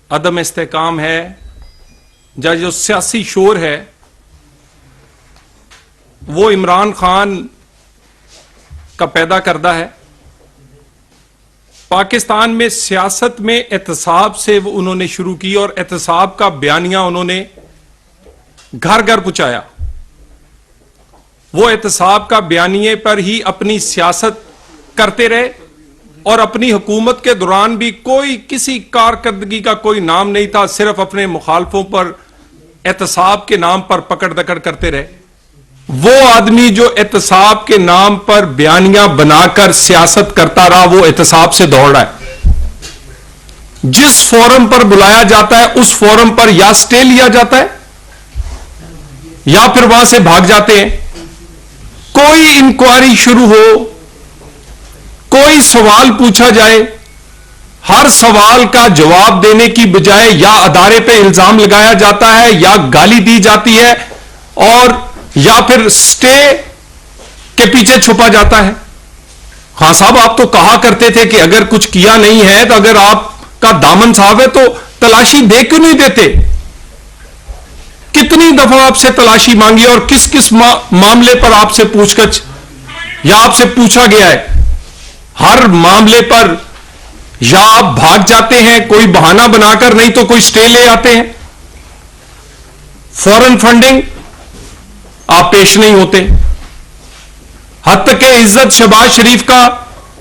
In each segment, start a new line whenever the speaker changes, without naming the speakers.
अदम इस्तेकाम है, या जो सियासी शोर है, वो इमरान खान का पैदा करदा है। पाकिस्तान में सियासत में एहतसाब से वो उन्होंने शुरू की और एहतसाब का बयानिया उन्होंने घर घर पहुंचाया। वो एहतसाब का बयानिए पर ही अपनी सियासत करते रहे और अपनी हुकूमत के दौरान भी कोई किसी कारकर्दगी का कोई नाम नहीं था, सिर्फ अपने मुखालफों पर एहतसाब के नाम पर पकड़ दकड़ करते रहे। वो आदमी जो एहतसाब के नाम पर बयानियां बनाकर सियासत करता रहा, वो एहतसाब से दौड़ रहा है। जिस फोरम पर बुलाया जाता है उस फोरम पर या स्टे लिया जाता है या फिर वहां से भाग जाते हैं। कोई इंक्वायरी शुरू हो, कोई सवाल पूछा जाए, हर सवाल का जवाब देने की बजाय या अदारे पे इल्जाम लगाया जाता है या गाली दी जाती है और या फिर स्टे के पीछे छुपा जाता है। खान साहब, आप तो कहा करते थे कि अगर कुछ किया नहीं है तो अगर आपका दामन साहब है तो तलाशी दे क्यों नहीं देते? कितनी दफा आपसे तलाशी मांगी और किस किस मामले पर आपसे पूछगछ या आपसे पूछा गया है? हर मामले पर या आप भाग जाते हैं कोई बहाना बनाकर, नहीं तो कोई स्टे ले आते हैं। फॉरेन फंडिंग आप पेश नहीं होते। हत्ता के इज्जत शहबाज शरीफ का,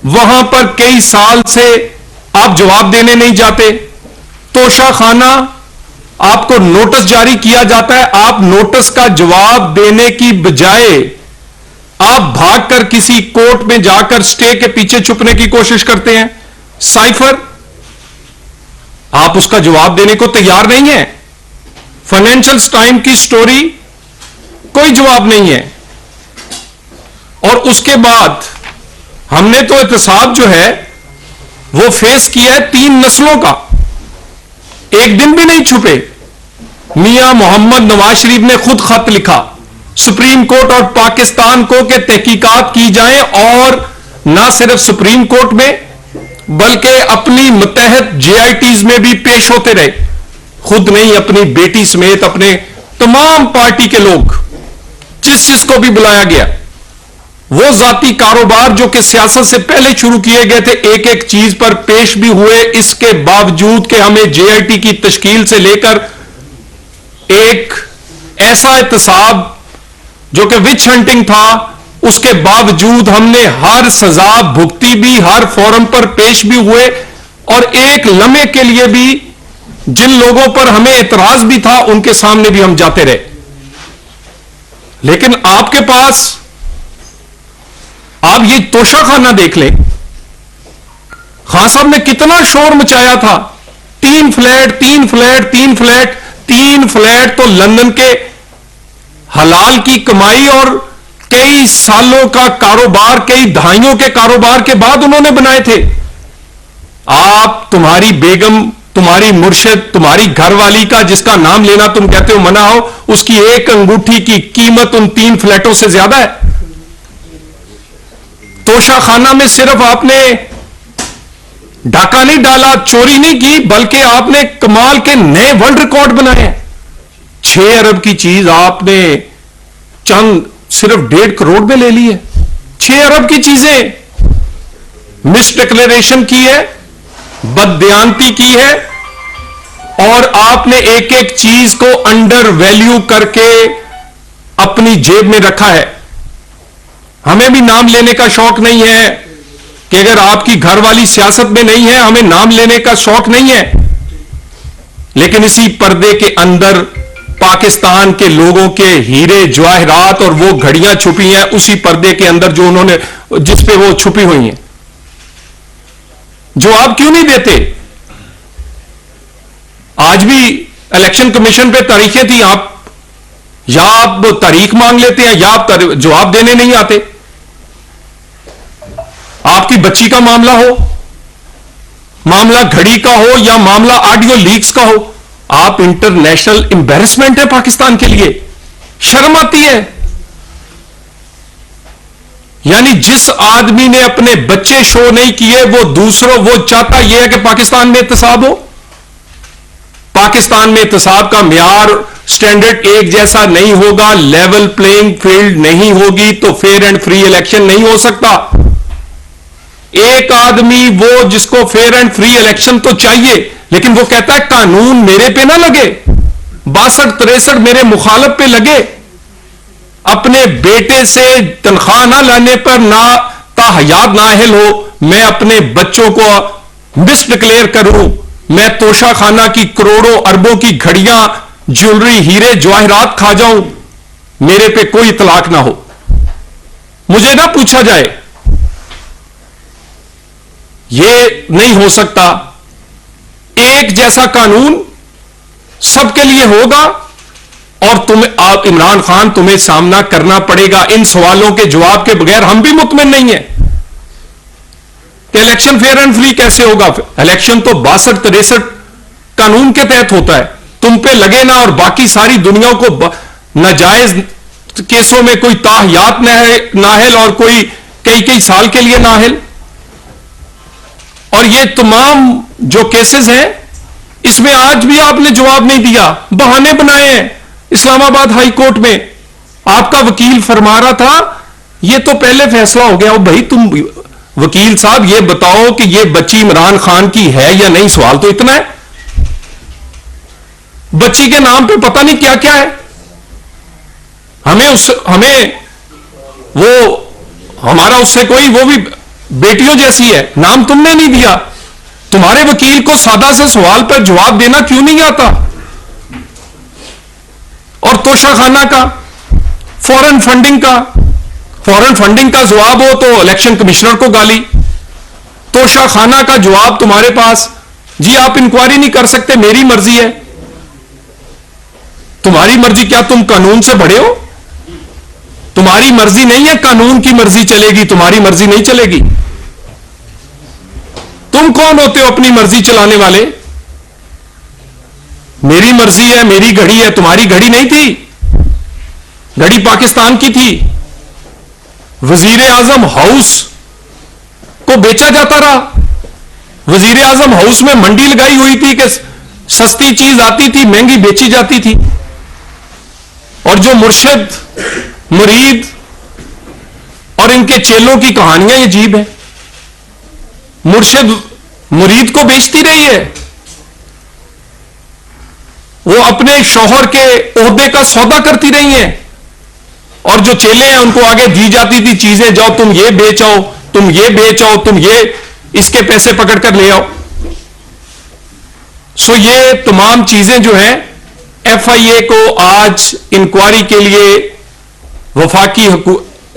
वहां पर कई साल से आप जवाब देने नहीं जाते। तोशा खाना, आपको नोटिस जारी किया जाता है, आप नोटिस का जवाब देने की बजाय आप भागकर किसी कोर्ट में जाकर स्टे के पीछे छुपने की कोशिश करते हैं। साइफर, आप उसका जवाब देने को तैयार नहीं है। फाइनेंशियल टाइम की स्टोरी, कोई जवाब नहीं है। और उसके बाद हमने तो एहतसाब जो है वो फेस किया है 3 नस्लों का, एक दिन भी नहीं छुपे। मियां मोहम्मद नवाज शरीफ ने खुद खत लिखा सुप्रीम कोर्ट और पाकिस्तान को कि तहकीकात की जाए और ना सिर्फ सुप्रीम कोर्ट में बल्कि अपनी मुत्तहद जेआईटीज में भी पेश होते रहे। खुद नहीं, अपनी बेटी समेत अपने तमाम पार्टी के लोग, जिसको भी बुलाया गया। वो जाती कारोबार जो कि सियासत से पहले शुरू किए गए थे, एक एक चीज पर पेश भी हुए, इसके बावजूद कि हमें जेआईटी की तश्कील से लेकर एक ऐसा एहतसाब जो कि विच हंटिंग था, उसके बावजूद हमने हर सजा भुगती भी, हर फोरम पर पेश भी हुए और एक लम्हे के लिए भी जिन लोगों पर हमें एतराज भी था उनके सामने भी हम जाते रहे। लेकिन आपके पास, आप ये तोशाखाना देख लें, खान साहब ने कितना शोर मचाया था। 3 फ्लैट 3 फ्लैट 3 फ्लैट 3 फ्लैट तो लंदन के हलाल की कमाई और कई सालों का कारोबार, कई दहाइयों के कारोबार के बाद उन्होंने बनाए थे। आप, तुम्हारी बेगम, तुम्हारी मुर्शिद, तुम्हारी घरवाली का जिसका नाम लेना तुम कहते हो मना हो, उसकी एक अंगूठी की कीमत उन 3 फ्लैटों से ज्यादा है। तोशाखाना में सिर्फ आपने डाका नहीं डाला, चोरी नहीं की, बल्कि आपने कमाल के नए वर्ल्ड रिकॉर्ड बनाए हैं। 6 अरब की चीज आपने चंद सिर्फ 1.5 करोड़ में ले ली है। 6 अरब की चीजें मिस डिक्लेरेशन की है, बदबयानती की है और आपने एक एक चीज को अंडर वैल्यू करके अपनी जेब में रखा है। हमें भी नाम लेने का शौक नहीं है कि अगर आपकी घरवाली सियासत में नहीं है, हमें नाम लेने का शौक नहीं है, लेकिन इसी पर्दे के अंदर पाकिस्तान के लोगों के हीरे जवाहरात और वो घड़ियां छुपी हैं उसी पर्दे के अंदर जो उन्होंने, जिस पे वो छुपी हुई हैं। जवाब क्यों नहीं देते? आज भी इलेक्शन कमीशन पे तारीखें थी, आप या आप तारीख मांग लेते हैं या आप जवाब देने नहीं आते। आपकी बच्ची का मामला हो, मामला घड़ी का हो या मामला ऑडियो लीक्स का हो, आप इंटरनेशनल एम्बैरेसमेंट है पाकिस्तान के लिए। शर्म आती है। यानी जिस आदमी ने अपने बच्चे शो नहीं किए वो दूसरों, वो चाहता यह है कि पाकिस्तान में एहतसाब हो। पाकिस्तान में एहतसाब का म्यार स्टैंडर्ड एक जैसा नहीं होगा, लेवल प्लेइंग फील्ड नहीं होगी, तो फेयर एंड फ्री इलेक्शन नहीं हो सकता। एक आदमी वो जिसको फेयर एंड फ्री इलेक्शन तो चाहिए, लेकिन वो कहता है कानून मेरे पे ना लगे, 62-63 मेरे मुखालिफ पे लगे, अपने बेटे से तनख्वाह ना लाने पर ना ताहयात नाअहल हो, मैं अपने बच्चों को मिस डिक्लेयर करूं, मैं तोशा खाना की करोड़ों अरबों की घड़ियां, ज्वेलरी, हीरे जवाहरात खा जाऊं, मेरे पे कोई इतलाक ना हो। मुझे ना पूछा जाए, यह नहीं हो सकता। एक जैसा कानून सबके लिए होगा और आप इमरान खान तुम्हें सामना करना पड़ेगा। इन सवालों के जवाब के बगैर हम भी मुतमिन नहीं है कि इलेक्शन फेयर एंड फ्री कैसे होगा। इलेक्शन तो 62-63 कानून के तहत होता है, तुम पे लगे ना, और बाकी सारी दुनिया को नाजायज केसों में कोई ताहयात नाहल और कोई कई साल के लिए नाहल। और ये तमाम जो केसेस हैं, इसमें आज भी आपने जवाब नहीं दिया, बहाने बनाए हैं। इस्लामाबाद हाई कोर्ट में आपका वकील फरमा रहा था ये तो पहले फैसला हो गया। भाई तुम वकील साहब ये बताओ कि ये बच्ची इमरान खान की है या नहीं, सवाल तो इतना है। बच्ची के नाम पे पता नहीं क्या क्या है, हमें वो हमारा उससे कोई, वो भी बेटियों जैसी है, नाम तुमने नहीं दिया। तुम्हारे वकील को सादा से सवाल पर जवाब देना क्यों नहीं आता? और तोशा खाना का, फॉरेन फंडिंग का जवाब हो तो इलेक्शन कमिश्नर को गाली, तोशा खाना का जवाब तुम्हारे पास, जी आप इंक्वायरी नहीं कर सकते, मेरी मर्जी है। तुम्हारी मर्जी क्या, तुम कानून से बड़े हो? तुम्हारी मर्जी नहीं है, कानून की मर्जी चलेगी, तुम्हारी मर्जी नहीं चलेगी। तुम कौन होते हो अपनी मर्जी चलाने वाले? मेरी मर्जी है, मेरी घड़ी है, तुम्हारी घड़ी नहीं थी, घड़ी पाकिस्तान की थी। वजीर आजम हाउस को बेचा जाता रहा, वजीर आजम हाउस में मंडी लगाई हुई थी कि सस्ती चीज आती थी, महंगी बेची जाती थी। और जो मुर्शिद, मुरीद और इनके चेलों की कहानियां अजीब है। मुर्शिद मुरीद को बेचती रही है, वो अपने शौहर के ओहदे का सौदा करती रही हैं, और जो चेले हैं उनको आगे दी जाती थी चीजें, जाओ तुम ये बेच आओ, तुम ये बेच आओ, तुम ये इसके पैसे पकड़ कर ले आओ। सो ये तमाम चीजें जो हैं, एफआईए को आज इंक्वायरी के लिए वफाकी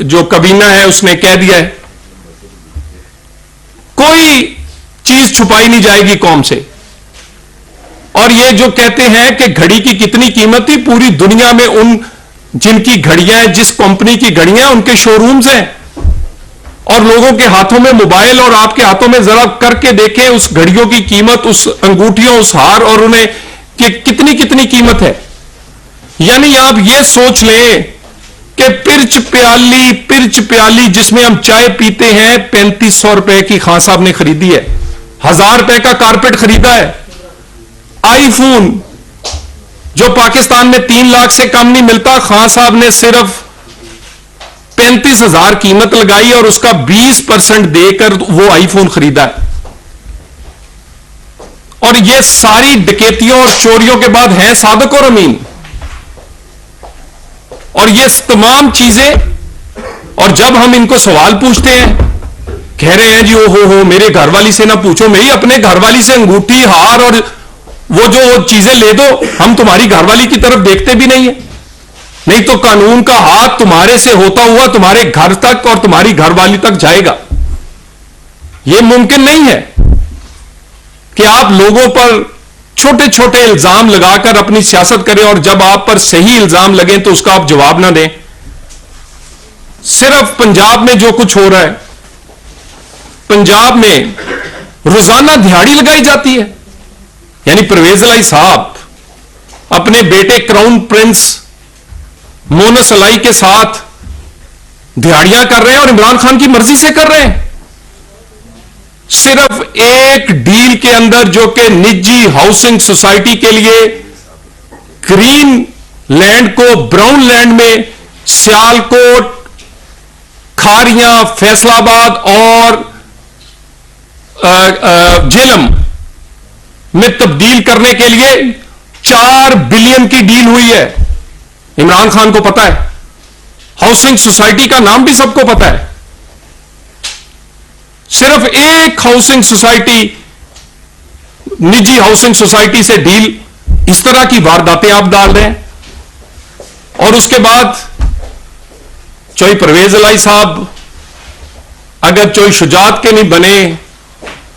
जो कबीना है उसने कह दिया है, कोई चीज छुपाई नहीं जाएगी कौम से। और ये जो कहते हैं कि घड़ी की कितनी कीमत थी, पूरी दुनिया में उन जिनकी घड़ियां हैं, जिस कंपनी की घड़ियां, उनके शोरूम्स हैं, और लोगों के हाथों में मोबाइल और आपके हाथों में जरा करके देखें उस घड़ियों की कीमत, उस अंगूठियों, उस हार, और उन्हें कि कितनी कितनी कीमत है। यानी आप ये सोच लें कि पिर्च प्याली जिसमें हम चाय पीते हैं 3500 रुपए की खान साहब ने खरीदी है, 1000 रुपए का कारपेट खरीदा है। आईफोन जो पाकिस्तान में 3 लाख से कम नहीं मिलता, खान साहब ने सिर्फ 35,000 कीमत लगाई और उसका 20% देकर वो आईफोन खरीदा है। और ये सारी डकैतियों और चोरियों के बाद हैं सादिक और अमीन। और ये तमाम चीजें, और जब हम इनको सवाल पूछते हैं, कह रहे हैं जी ओ हो मेरे घरवाली से ना पूछो, मैं ही अपने घरवाली से अंगूठी, हार और वो जो चीजें ले दो, हम तुम्हारी घरवाली की तरफ देखते भी नहीं है। नहीं तो कानून का हाथ तुम्हारे से होता हुआ तुम्हारे घर तक और तुम्हारी घरवाली तक जाएगा। यह मुमकिन नहीं है कि आप लोगों पर छोटे छोटे इल्जाम लगाकर अपनी सियासत करें और जब आप पर सही इल्जाम लगे तो उसका आप जवाब ना दें। सिर्फ पंजाब में जो कुछ हो रहा है, पंजाब में रोजाना दिहाड़ी लगाई जाती है, यानी परवेज अलाई साहब अपने बेटे क्राउन प्रिंस मोनस अलाई के साथ दिहाड़ियां कर रहे हैं और इमरान खान की मर्जी से कर रहे हैं। सिर्फ एक डील के अंदर, जो कि निजी हाउसिंग सोसाइटी के लिए ग्रीन लैंड को ब्राउन लैंड में सियालकोट, खारियां, फैसलाबाद और झेलम में तब्दील करने के लिए 4 बिलियन की डील हुई है। इमरान खान को पता है, हाउसिंग सोसाइटी का नाम भी सबको पता है। सिर्फ एक हाउसिंग सोसाइटी, निजी हाउसिंग सोसाइटी से डील, इस तरह की वारदातें आप डाल रहे हैं। और उसके बाद चोई परवेज इलाही साहब अगर चोई शुजात के नहीं बने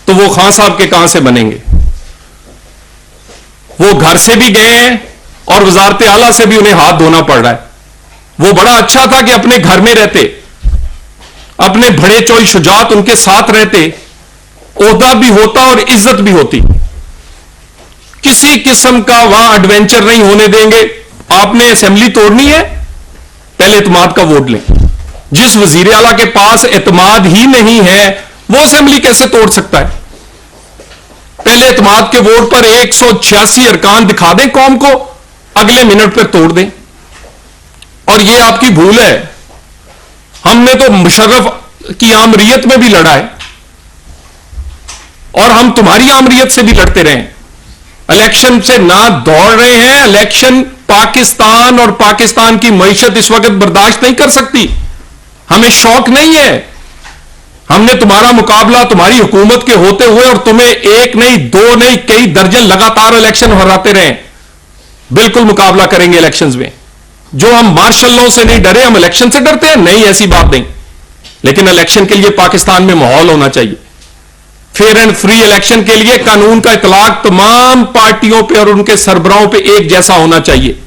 तो वो खान साहब के कहां से बनेंगे? वो घर से भी गए हैं और वजारत आला से भी उन्हें हाथ धोना पड़ रहा है। वो बड़ा अच्छा था कि अपने घर में रहते, अपने बड़े चोई शुजात उनके साथ रहते, ओहदा भी होता और इज्जत भी होती। किसी किस्म का वहां एडवेंचर नहीं होने देंगे। आपने असेंबली तोड़नी है, पहले एतमाद का वोट लें। जिस वजीर आला के पास एतमाद ही नहीं है वो असेंबली कैसे तोड़ सकता है? पहले एतमाद के वोट पर 186 अरकान दिखा दें कौम को, अगले मिनट पर तोड़ दें। और ये आपकी भूल है। हमने तो मुशर्रफ की आमरीयत में भी लड़ा है और हम तुम्हारी आमरीयत से भी लड़ते रहे। इलेक्शन से ना दौड़ रहे हैं। इलेक्शन पाकिस्तान और पाकिस्तान की मईशत इस वक्त बर्दाश्त नहीं कर सकती। हमें शौक नहीं है। हमने तुम्हारा मुकाबला तुम्हारी हुकूमत के होते हुए और तुम्हें एक नहीं, दो नहीं, कई दर्जन लगातार इलेक्शन हराते रहे। बिल्कुल मुकाबला करेंगे इलेक्शंस में। जो हम मार्शल लॉ से नहीं डरे, हम इलेक्शन से डरते हैं? नहीं, ऐसी बात नहीं। लेकिन इलेक्शन के लिए पाकिस्तान में माहौल होना चाहिए। फेयर एंड फ्री इलेक्शन के लिए कानून का इतलाक तमाम पार्टियों पे और उनके सरबराहों पे एक जैसा होना चाहिए।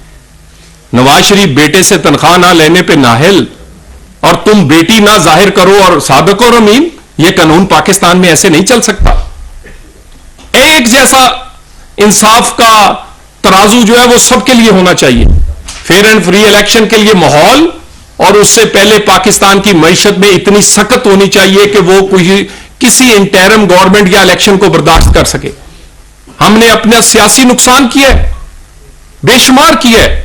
नवाज शरीफ बेटे से तनख्वाह ना लेने पे नाहिल और तुम बेटी ना जाहिर करो और सादक और अमीन, यह कानून पाकिस्तान में ऐसे नहीं चल सकता। एक जैसा इंसाफ का तराजू जो है वो सबके लिए होना चाहिए। फेयर एंड फ्री इलेक्शन के लिए माहौल, और उससे पहले पाकिस्तान की मईशत में इतनी सख्त होनी चाहिए कि वो किसी इंटरिम गवर्नमेंट या इलेक्शन को बर्दाश्त कर सके। हमने अपना सियासी नुकसान किया है, बेशुमार किया है,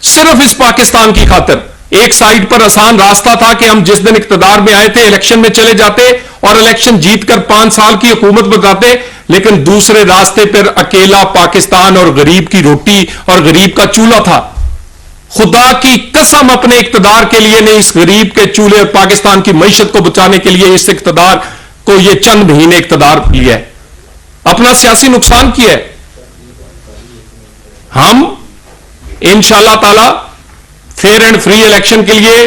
सिर्फ इस पाकिस्तान की खातिर। एक साइड पर आसान रास्ता था कि हम जिस दिन इक्तदार में आए थे इलेक्शन में चले जाते और इलेक्शन जीतकर 5 साल की हुकूमत बताते, लेकिन दूसरे रास्ते पर अकेला पाकिस्तान और गरीब की रोटी और गरीब का चूल्हा था। खुदा की कसम अपने इक्तदार के लिए नहीं, इस गरीब के चूल्हे और पाकिस्तान की मईशत को बचाने के लिए इस इक्तदार को ये चंद महीने इक्तदार लिया है, अपना सियासी नुकसान किया है। हम इंशाअल्लाह ताला फेयर एंड फ्री इलेक्शन के लिए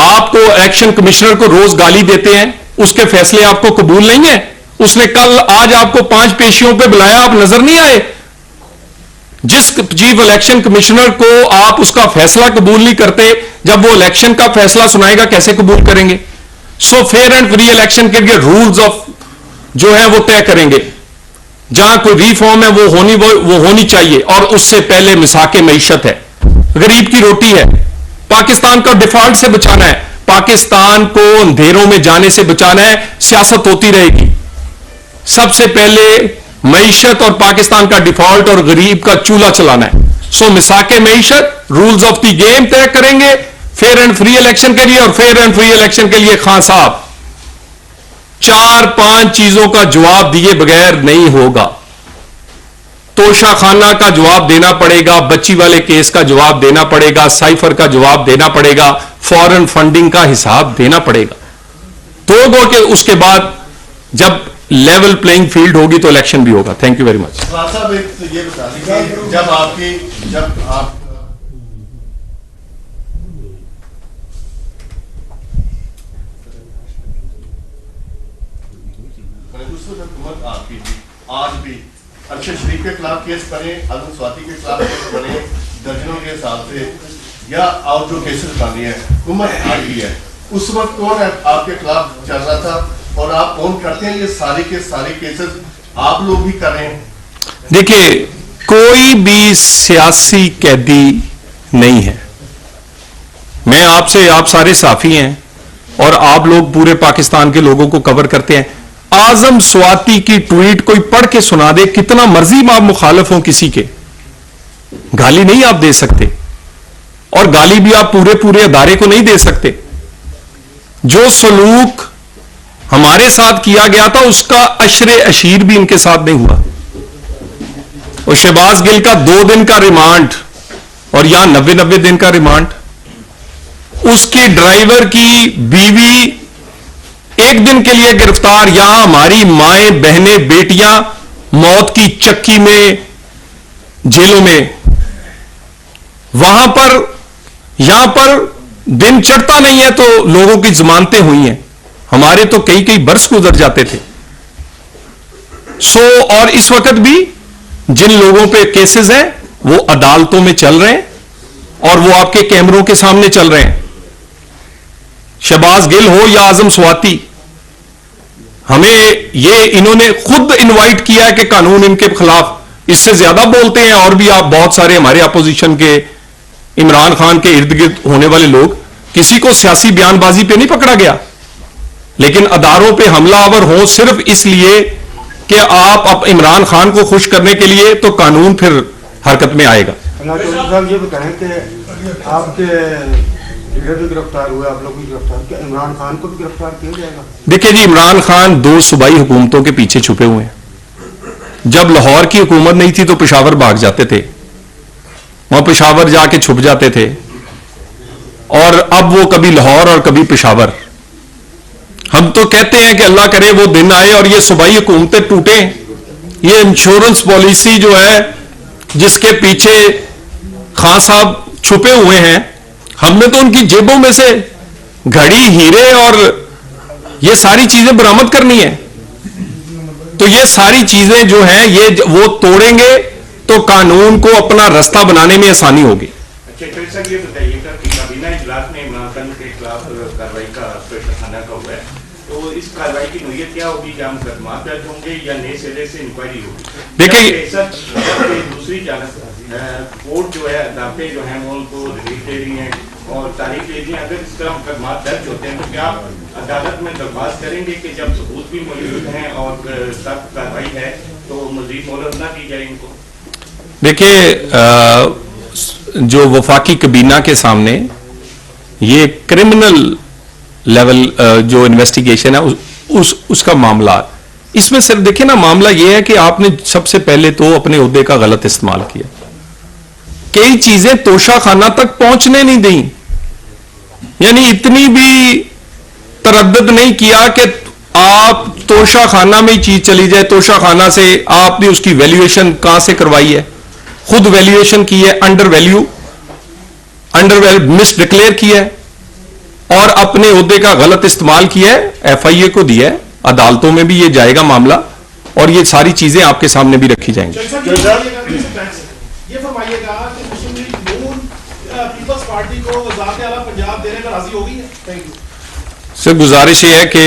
आपको इलेक्शन कमिश्नर को रोज गाली देते हैं, उसके फैसले आपको कबूल नहीं है। उसने कल आज आपको 5 पेशियों पे बुलाया, आप नजर नहीं आए। जिस चीफ इलेक्शन कमिश्नर को आप उसका फैसला कबूल नहीं करते, जब वो इलेक्शन का फैसला सुनाएगा कैसे कबूल करेंगे? So fair and free election के लिए रूल्स ऑफ जो है वो तय करेंगे। जहां कोई रिफॉर्म है वो होनी चाहिए, और उससे पहले मिसाके मईशत है, गरीब की रोटी है। पाकिस्तान को डिफॉल्ट से बचाना है, पाकिस्तान को अंधेरों में जाने से बचाना है। सियासत होती रहेगी, सबसे पहले मईशत और पाकिस्तान का डिफॉल्ट और गरीब का चूल्हा चलाना है। सो मिसाके मईशत, रूल्स ऑफ द गेम तय करेंगे फेयर एंड फ्री इलेक्शन के लिए। और फेयर एंड फ्री इलेक्शन के लिए खान साहब 4-5 चीजों का जवाब दिए बगैर नहीं होगा। तोशा खाना का जवाब देना पड़ेगा, बच्ची वाले केस का जवाब देना पड़ेगा, साइफर का जवाब देना पड़ेगा, फॉरेन फंडिंग का हिसाब देना पड़ेगा। तो गो के उसके बाद जब लेवल प्लेइंग फील्ड होगी तो इलेक्शन भी होगा। Thank you very much.
साहब एक तो ये बता दीजिए, जब आप उस वक्त हुकूमत आपकी थी, आज भी अरशद शरीफ के खिलाफ केस बने, आजम स्वाति के खिलाफ केस बने दर्जनों के हिसाब से, या और जो केसेस बने हैं हुकूमत आपकी है। उस वक्त कौन है आपके खिलाफ चल रहा था और आप कौन करते हैं ये सारे के सारे केसेस आप लोग भी कर रहे हैं?
देखिए, कोई भी सियासी कैदी नहीं है। मैं आपसे, आप सारे साफी हैं, और आप लोग पूरे पाकिस्तान के लोगों को कवर करते हैं। आजम स्वाति की ट्वीट कोई पढ़ के सुना दे, कितना मर्जी आप मुखालिफ हो किसी के, गाली नहीं आप दे सकते, और गाली भी आप पूरे पूरे अदारे को नहीं दे सकते। जो सलूक हमारे साथ किया गया था उसका अशरे अशीर भी इनके साथ नहीं हुआ। और शहबाज गिल का 2 दिन का रिमांड और यहां 90 दिन का रिमांड, उसकी ड्राइवर की बीवी 1 दिन के लिए गिरफ्तार, यहां हमारी माएं बहनें बेटियां मौत की चक्की में जेलों में, वहां पर यहां पर दिन चढ़ता नहीं है तो लोगों की जमानतें हुई हैं, हमारे तो कई कई बरस गुजर जाते थे। और इस वक्त भी जिन लोगों पे केसेस हैं वो अदालतों में चल रहे हैं और वो आपके कैमरों के सामने चल रहे हैं। शहबाज गिल हो या आजम स्वाति, हमें ये इन्होंने खुद इनवाइट किया है कि कानून इनके खिलाफ, इससे ज्यादा बोलते हैं और भी आप बहुत सारे हमारे अपोजिशन के, इमरान खान के इर्द गिर्द होने वाले लोग, किसी को सियासी बयानबाजी पे नहीं पकड़ा गया, लेकिन अदारों पे हमलावर हो सिर्फ इसलिए कि आप इमरान खान को खुश करने के लिए, तो कानून फिर हरकत में आएगा।
साहब ये बताएं कि आपके लीडर भी गिरफ्तार हुए, आप लोग भी गिरफ्तार, क्या इमरान खान को भी गिरफ्तार किया जाएगा?
देखिए जी, इमरान खान 2 सूबाई हुकूमतों के पीछे छुपे हुए हैं। जब लाहौर की हुकूमत नहीं थी तो पेशावर भाग जाते थे, वहां पेशावर जाके छुप जाते थे, और अब वो कभी लाहौर और कभी पेशावर। हम तो कहते हैं कि अल्लाह करे वो दिन आए और ये सूबाई हुकूमतें टूटे। ये इंश्योरेंस पॉलिसी जो है जिसके पीछे खान साहब छुपे हुए हैं, हमने तो उनकी जेबों में से घड़ी, हीरे और ये सारी चीजें बरामद करनी है। तो ये सारी चीजें जो हैं ये वो तोड़ेंगे तो कानून को अपना रास्ता बनाने में आसानी होगी।
अच्छा, ये बताइएगा कि काबीना इजलास में इमरान खान के खिलाफ कार्रवाई का फैसला खाना का हुआ है, तो इस कार्रवाई की नोयत क्या होगी? क्या मुकदमा दर्ज होंगे या नए सिरे से इंक्वायरी होगी? देखिए, दूसरी जानब कोर्ट जो है, अदालतें जो हैं वो उनको रिलीफ दे रही हैं और तारीख दे रही हैं। अगर इस तरह मुकदमा दर्ज होते हैं तो क्या आप अदालत में दरख्वास्त करेंगे कि जब सबूत भी मौजूद हैं और सख्त कार्रवाई है तो मजीद मोहलत ना दी जाए इनको?
देखिए, जो वफाकी कबीना के सामने ये क्रिमिनल लेवल जो इन्वेस्टिगेशन है उसका मामला, इसमें सिर्फ देखिए ना, मामला ये है कि आपने सबसे पहले तो अपने ओहदे का गलत इस्तेमाल किया, कई चीजें तोशाखाना तक पहुंचने नहीं दी, यानी इतनी भी तरद्दुद नहीं किया कि आप तोशाखाना में ही चीज चली जाए। तोशाखाना से आपने उसकी वैल्यूएशन कहां से करवाई है? खुद वैल्यूएशन की है, अंडर वैल्यू मिस डिक्लेयर किया है और अपने ओहदे का गलत इस्तेमाल किया है, एफआईए को दिया है, अदालतों में भी ये जाएगा मामला और ये सारी चीजें आपके सामने भी रखी जाएंगी।
ये फरमाइएगा कि मुस्लिम लीग नून पीपल्स पार्टी को वज़ारत आला पंजाब देने पर राजी हो गई है? थैंक यू
सर, गुजारिश ये है कि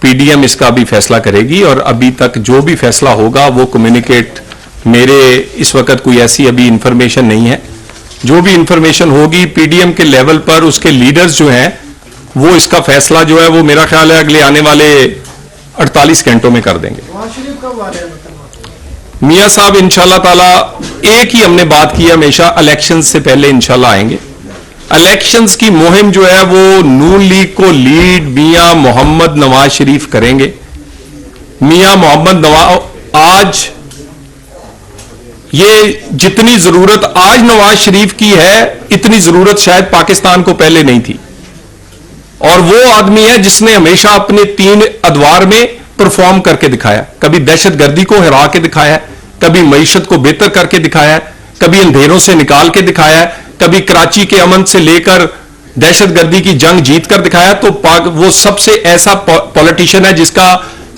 पीडीएम इसका भी फैसला करेगी और अभी तक जो भी फैसला होगा वो कम्युनिकेट, मेरे इस वक्त कोई ऐसी अभी इंफॉर्मेशन नहीं है। जो भी इंफॉर्मेशन होगी पीडीएम के लेवल पर उसके लीडर्स जो हैं वो इसका फैसला जो है वो मेरा ख्याल है अगले आने वाले 48 घंटों में कर देंगे। मियां साहब इंशाल्लाह ताला एक ही हमने बात की, हमेशा इलेक्शंस से पहले इंशाल्लाह आएंगे। इलेक्शंस की मुहिम जो है वो नून लीग को लीड मियां मोहम्मद नवाज शरीफ करेंगे। मियां मोहम्मद नवाज, आज ये जितनी जरूरत आज नवाज शरीफ की है इतनी जरूरत शायद पाकिस्तान को पहले नहीं थी, और वो आदमी है जिसने हमेशा अपने 3 अदवार में परफॉर्म करके दिखाया। कभी दहशतगर्दी को हरा के दिखाया, कभी मईशत को बेहतर करके दिखाया, कभी अंधेरों से निकाल के दिखाया, कभी कराची के अमन से लेकर दहशतगर्दी की जंग जीत कर दिखाया। तो वो सबसे ऐसा पॉलिटिशियन है जिसका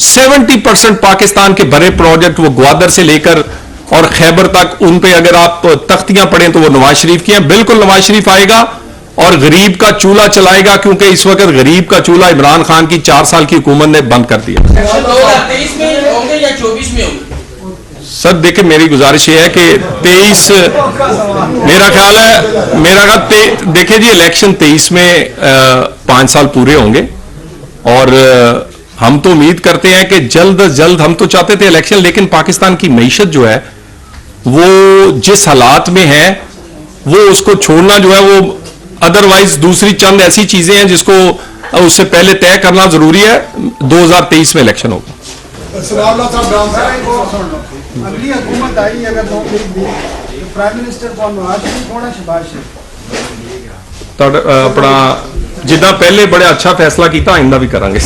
70% पाकिस्तान के बड़े प्रोजेक्ट वो ग्वादर से लेकर और खैबर तक, उन पे अगर आप तख्तियां पढ़ें तो वो नवाज शरीफ की हैं। बिल्कुल नवाज शरीफ आएगा और गरीब का चूल्हा चलाएगा, क्योंकि इस वक्त गरीब का चूल्हा इमरान खान की 4 साल की हुकूमत ने बंद कर दिया।
2023 में होंगे या 24 में होंगे?
सर देखिए, मेरी गुजारिश ये है कि 23 मेरा ख्याल देखिए जी, इलेक्शन 23 में 5 साल पूरे होंगे और हम तो उम्मीद करते हैं कि जल्द अज जल्द, हम तो चाहते थे इलेक्शन, लेकिन पाकिस्तान की मईशत जो है वो जिस हालात में है वो उसको छोड़ना जो है वो अदरवाइज दूसरी चंद ऐसी चीजें हैं जिसको उससे पहले तय करना जरूरी है। 2023 में इलेक्शन होगा।
अगली हुकूमत आई अगर 2 लीग दी तो प्राइम मिनिस्टर कौन नवाज शरीफ होना शहबाज शरीफ?
अपना जिदा पहले बड़े अच्छा फैसला किया आइंदा भी करांगे।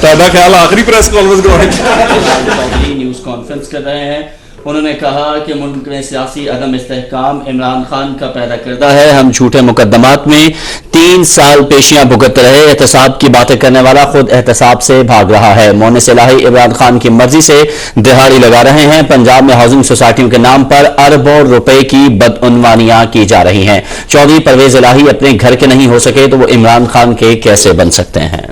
ताड़ा ख्याल आखिरी press conference
Chaudhary news conference कर रहे हैं। उन्होंने कहा कि मुल्क में सियासी अदम इस्तेहकाम इमरान खान का पैदा करदा है। हम झूठे मुकदमात में 3 साल पेशियां भुगत रहे। एहतसाब की बातें करने वाला खुद एहतसाब से भाग रहा है। मोनिस इलाही इमरान खान की मर्जी से दिहाड़ी लगा रहे हैं। पंजाब में हाउसिंग सोसाइटियों के नाम पर अरबों रुपए की बदउनवानियां की जा रही हैं। चौधरी परवेज इलाही अपने घर के नहीं हो सके तो वो इमरान खान के कैसे बन सकते हैं?